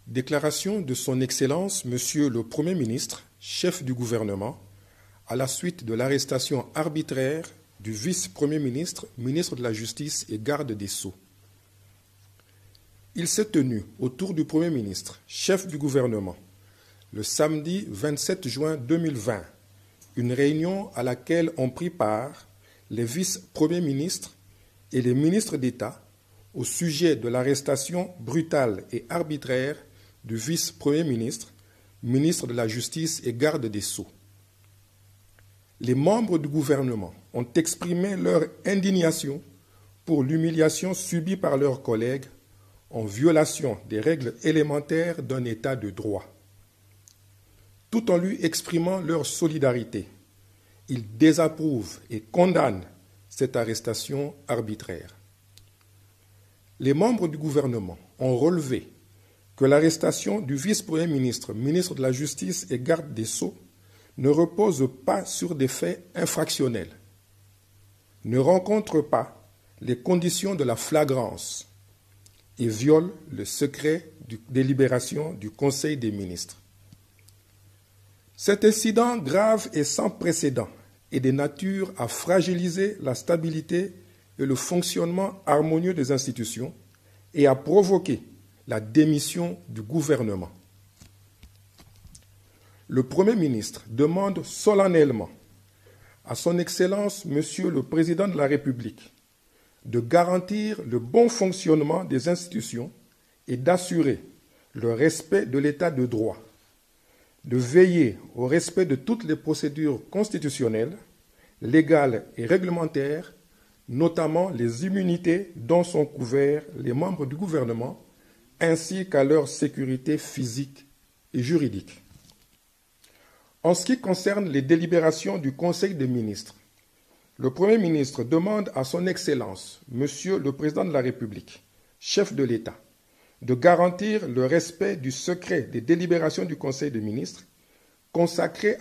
Déclaration de son Excellence Monsieur le Premier ministre, chef du gouvernement, à la suite de l'arrestation arbitraire du vice-premier ministre, ministre de la Justice et garde des Sceaux. Il s'est tenu autour du Premier ministre, chef du gouvernement, le samedi 27 juin 2020, une réunion à laquelle ont pris part les vice-premiers ministres et les ministres d'État au sujet de l'arrestation brutale et arbitraire du vice-premier ministre, ministre de la Justice et garde des Sceaux. Les membres du gouvernement ont exprimé leur indignation pour l'humiliation subie par leurs collègues en violation des règles élémentaires d'un État de droit. Tout en lui exprimant leur solidarité, ils désapprouvent et condamnent cette arrestation arbitraire. Les membres du gouvernement ont relevé que l'arrestation du vice-premier ministre, ministre de la Justice et garde des Sceaux ne repose pas sur des faits infractionnels, ne rencontre pas les conditions de la flagrance et viole le secret de délibération du Conseil des ministres. Cet incident grave et sans précédent est de nature à fragiliser la stabilité et le fonctionnement harmonieux des institutions et à provoquer la démission du gouvernement. Le Premier ministre demande solennellement à son Excellence Monsieur le Président de la République de garantir le bon fonctionnement des institutions et d'assurer le respect de l'État de droit, de veiller au respect de toutes les procédures constitutionnelles, légales et réglementaires, notamment les immunités dont sont couverts les membres du gouvernement, ainsi qu'à leur sécurité physique et juridique. En ce qui concerne les délibérations du Conseil des ministres, le Premier ministre demande à son Excellence, Monsieur le Président de la République, chef de l'État, de garantir le respect du secret des délibérations du Conseil des ministres consacré